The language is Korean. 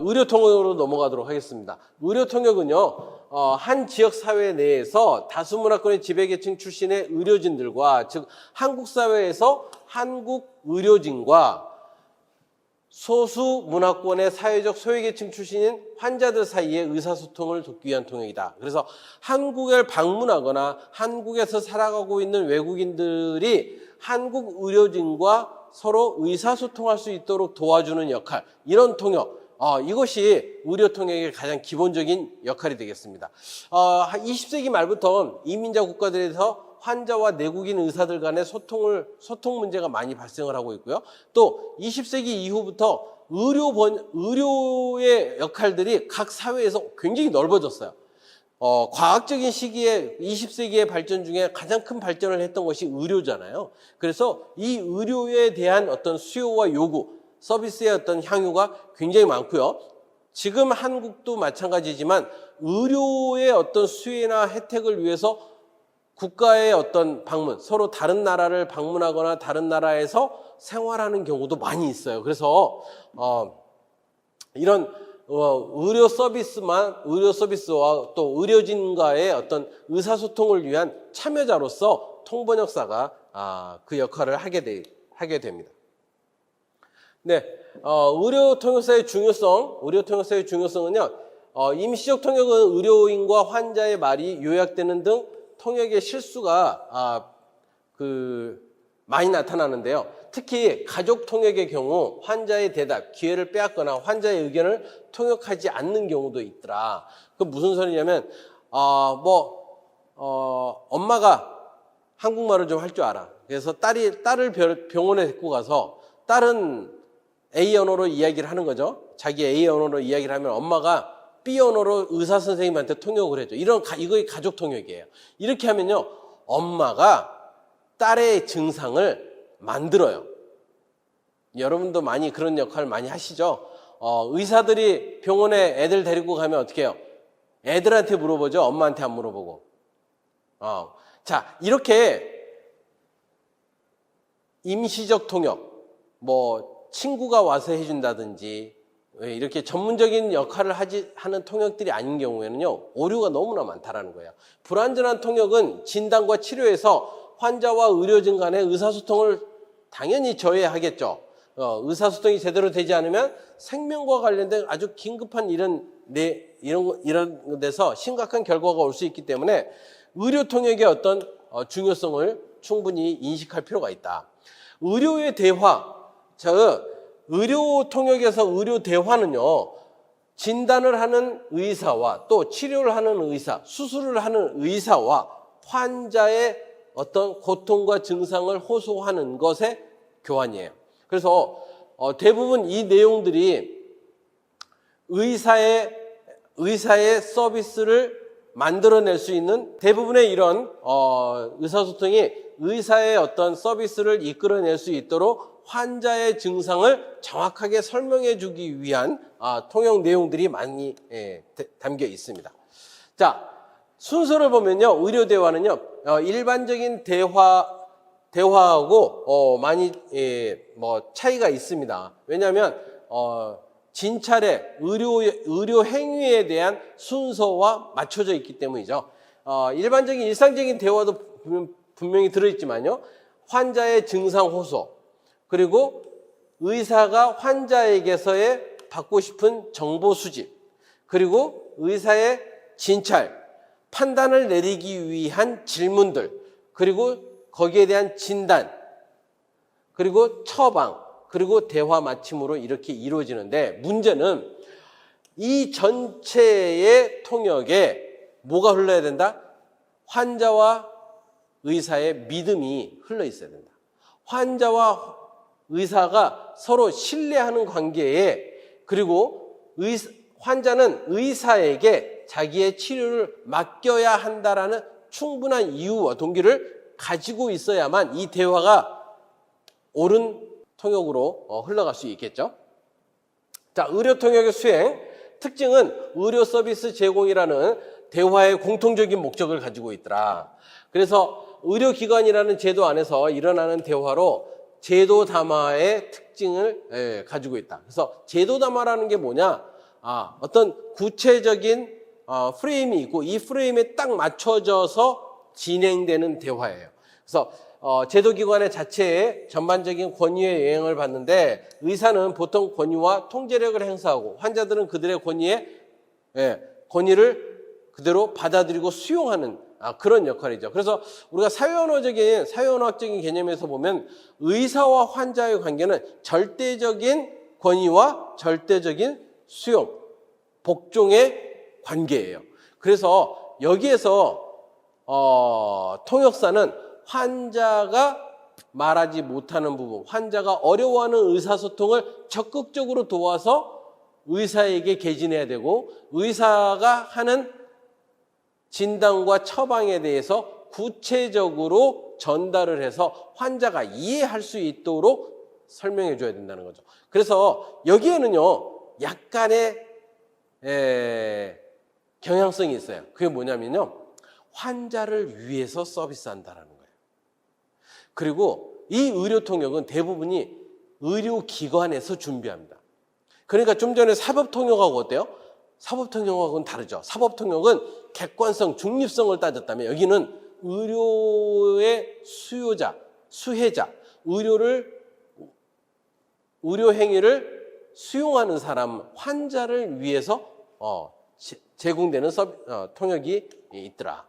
의료통역으로 넘어가도록 하겠습니다. 의료통역은요, 한 지역 사회 내에서 다수 문화권의 지배계층 출신의 의료진들과, 즉 한국 사회에서 한국 의료진과 소수 문화권의 사회적 소외계층 출신인 환자들 사이의 의사소통을 돕기 위한 통역이다. 그래서 한국을 방문하거나 한국에서 살아가고 있는 외국인들이 한국 의료진과 서로 의사소통할 수 있도록 도와주는 역할, 이런 통역, 이것이 의료통역의 가장 기본적인 역할이 되겠습니다. 20세기 말부터 이민자 국가들에서 환자와 내국인 의사들 간의 소통 문제가 많이 발생을 하고 있고요. 또 20세기 이후부터 의료의 역할들이 각 사회에서 굉장히 넓어졌어요. 과학적인 시기에 20세기의 발전 중에 가장 큰 발전을 했던 것이 의료잖아요. 그래서 이 의료에 대한 어떤 수요와 요구, 서비스의 어떤 향유가 굉장히 많고요. 지금 한국도 마찬가지지만 의료의 어떤 수혜나 혜택을 위해서 국가의 어떤 방문, 서로 다른 나라를 방문하거나 다른 나라에서 생활하는 경우도 많이 있어요. 그래서 이런 의료 서비스와 또 의료진과의 어떤 의사소통을 위한 참여자로서 통번역사가 그 역할을 하게 됩니다. 네, 의료통역사의 중요성은요, 임시적 통역은 의료인과 환자의 말이 요약되는 등 통역의 실수가 많이 나타나는데요. 특히 가족 통역의 경우 환자의 대답, 기회를 빼앗거나 환자의 의견을 통역하지 않는 경우도 있더라. 그 무슨 소리냐면 엄마가 한국말을 좀 할 줄 알아. 그래서 딸을 병원에 데리고 가서 딸은 A 언어로 이야기를 하는 거죠. 자기 A 언어로 이야기를 하면 엄마가 B 언어로 의사 선생님한테 통역을 해줘. 이거의 가족 통역이에요. 이렇게 하면요, 엄마가 딸의 증상을 만들어요. 여러분도 많이 그런 역할 많이 하시죠? 의사들이 병원에 애들 데리고 가면 어떻게 해요? 애들한테 물어보죠. 엄마한테 안 물어보고. 자, 이렇게 임시적 통역, 친구가 와서 해준다든지, 이렇게 전문적인 역할을 하는 통역들이 아닌 경우에는요, 오류가 너무나 많다라는 거예요. 불완전한 통역은 진단과 치료에서 환자와 의료진 간의 의사소통을 당연히 저해하겠죠. 의사소통이 제대로 되지 않으면 생명과 관련된 아주 긴급한 이런 데서 심각한 결과가 올 수 있기 때문에 의료통역의 어떤 중요성을 충분히 인식할 필요가 있다. 의료의 대화, 의료 통역에서 의료 대화는요, 진단을 하는 의사와 또 치료를 하는 의사, 수술을 하는 의사와 환자의 어떤 고통과 증상을 호소하는 것의 교환이에요. 그래서 대부분 이 내용들이 의사의 서비스를 만들어낼 수 있는 대부분의 이런 의사소통이 의사의 어떤 서비스를 이끌어낼 수 있도록 환자의 증상을 정확하게 설명해 주기 위한 통역 내용들이 많이 담겨 있습니다. 자, 순서를 보면요, 의료 대화는요, 일반적인 대화하고 많이 차이가 있습니다. 왜냐하면 진찰의 의료 행위에 대한 순서와 맞춰져 있기 때문이죠. 일반적인 일상적인 대화도 분명히 들어있지만요, 환자의 증상 호소, 그리고 의사가 환자에게서의 받고 싶은 정보 수집, 그리고 의사의 진찰, 판단을 내리기 위한 질문들, 그리고 거기에 대한 진단, 그리고 처방, 그리고 대화 마침으로 이렇게 이루어지는데, 문제는 이 전체의 통역에 뭐가 흘러야 된다? 환자와 의사의 믿음이 흘러 있어야 된다. 환자와 의사가 서로 신뢰하는 관계에, 그리고 환자는 의사에게 자기의 치료를 맡겨야 한다라는 충분한 이유와 동기를 가지고 있어야만 이 대화가 옳은 통역으로 흘러갈 수 있겠죠. 자, 의료 통역의 수행 특징은 의료 서비스 제공이라는 대화의 공통적인 목적을 가지고 있더라. 그래서 의료기관이라는 제도 안에서 일어나는 대화로 제도 담화의 특징을 가지고 있다. 그래서 제도 담화라는 게 뭐냐? 어떤 구체적인 프레임이 있고 이 프레임에 딱 맞춰져서 진행되는 대화예요. 그래서 제도기관의 자체의 전반적인 권위의 영향을 받는데 의사는 보통 권위와 통제력을 행사하고 환자들은 그들의 권위를 그대로 받아들이고 수용하는 그런 역할이죠. 그래서 우리가 사회언어학적인 개념에서 보면 의사와 환자의 관계는 절대적인 권위와 절대적인 수용, 복종의 관계예요. 그래서 여기에서 통역사는 환자가 말하지 못하는 부분, 환자가 어려워하는 의사소통을 적극적으로 도와서 의사에게 개진해야 되고 의사가 하는 진단과 처방에 대해서 구체적으로 전달을 해서 환자가 이해할 수 있도록 설명해 줘야 된다는 거죠. 그래서 여기에는요 약간의 경향성이 있어요. 그게 뭐냐면요 환자를 위해서 서비스한다라는 거예요. 그리고 이 의료통역은 대부분이 의료기관에서 준비합니다. 그러니까 좀 전에 사법통역하고 어때요? 사법통역하고는 다르죠. 사법통역은 객관성, 중립성을 따졌다면 여기는 의료의 수혜자, 의료 행위를 수용하는 사람, 환자를 위해서 제공되는 통역이 있더라.